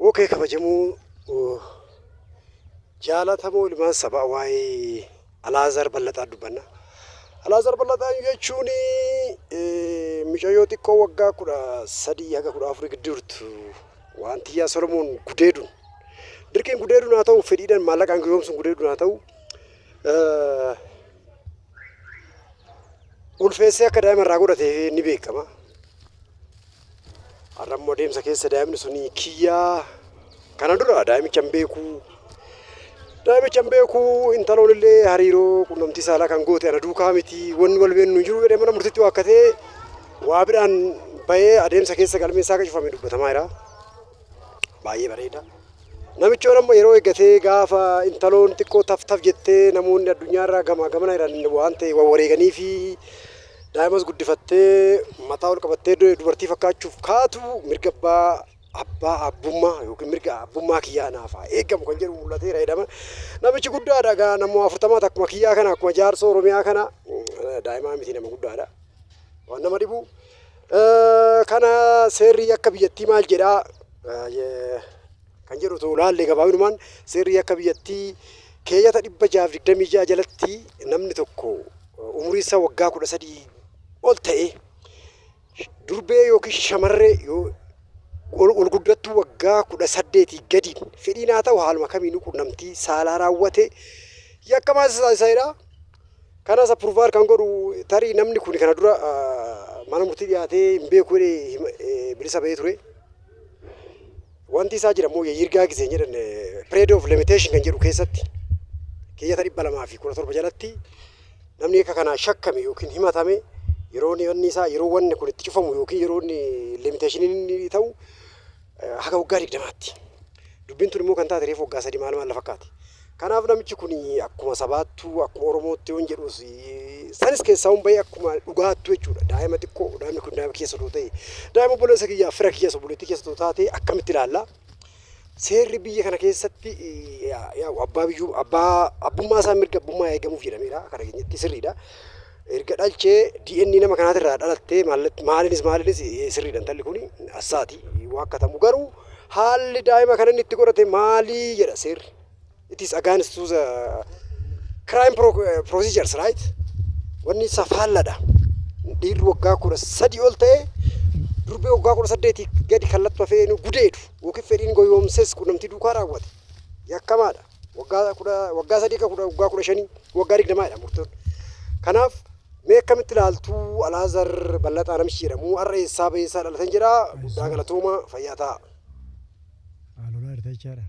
Okay, kabajamoo jaalatamoo ilmaan sabaa waa'ee Alaazar Bal'ataa dubbanna. Alaazar Bal'ataa jechuun mucayyoo xiqqoo waggaa 13 haga 14 gidduu jirtu waan tiyyaa Solomoon gudeedun dirqiin gudeedun haa ta'u fedhiidhaan maallaqaan guyyoomsuun gudeedun haa ta'u ulfeessee akka daa'ima irraa godhatee ni beekama. Arrammoo deemsa keessa daa'imni suni kiyyaa kana dura daa'imicha hin beeku intaloon illee hariiroo qunnamtii saalaa kan goote ana duukaa miti wanni wal beennu hin jiru jedhee mana murtiitti waakkatee waa bidhaan bahee adeemsa keessa galmeessaa akka cufame dubbatamaa jira. Baay'ee bareeda. Namichoon amma yeroo eeggatee gaafa intaloon xiqqoo taf jettee namoonni addunyaarraa gamana jiran waan ta'e wareeganii fi daa'imas guddifattee mataa ol qabattee dubartii fakkaachuuf kaatu mirga abbaa abbummaa yookiin mirga abbummaa kiyyaa naaf eegamu kan jedhu mul'ateera jedhama. Namichi guddaadha gaa namoo 40 akkuma kiyyaa kana akkuma jaarsa Oromiyaa kana daa'imaa miti nama guddaadha. Waan nama dhibu. Kana seerri akka biyyattii maal jedhaa kan jedhu ta'u laallee gabaabinumaan seerri akka biyyattii keeyyata 626 jalatti namni tokko umurii isaa waggaa 13 ol ta'e durbee yookiin shamarree ol guddattuu waggaa 18 gadi fedhiin haa ta'u haaluma kamiinuu qunnamtii saalaa raawwate yakkamaa isaadha. Kanas approval kan godhu tarii namni kun kana dura mana murtii dhiyaatee hin beeku bilisa bahee ture. Wanti isaa jedhamu yirgaa gisee jedhan period of limitation kan jedhu keessatti keeyyata 217 jalatti namni akka kana shakkame yookiin himatame yeroo wanni isaa yeroo wanni kun itti cufamu yookiin yeroo limitation inni ta'u haga waggaa 20tti. Dubbiin tun immoo kan taate reefu waggaa 3 maal la fakkaate. Kanaaf namichi kun akkuma sabaattuu akkuma Oromootti yoon jedhus sanis keessaa hunba'ee akkuma dhugaattuu jechuudha. Daa'ima xiqqoo daa'imni kun daa'ima keessa too ta'e daa'ima obboleessa kiyyaa fira keessa obboleettii keessa too taate akkamitti ilaalla. Seerri biyya kana keessatti abbummaa isaa mirga abbummaa eegamuuf jedhameera. Kana keenyatti sirriidha. Erga dhalchee DNA nama kanaatirraa dhalattee maalinis sirriidha intalli kun assaati waakkatamu garuu haalli daa'ima kana inni itti godhate maalii jedha seerri. It is against the crime procedures, right? Wanni safaalladha. Dhiirri waggaa 13 ol ta'e durbee waggaa 18 gadi kallattuu hafee gudeedu yookiin fedhiin goyoomses qunnamtii duukaa raawwate yakkamaadha. Waggaa 3 ka waggaa 15 waggaa 20 dha murtoon. Kanaaf mee akkamitti ilaaltuu Alaazar Bal'ataa namichi jedhamu har'a eessaa ba'eessaa dhalatan jedha. Guddaa galatooma fayyaa ta'a. Alola irra jechaadha.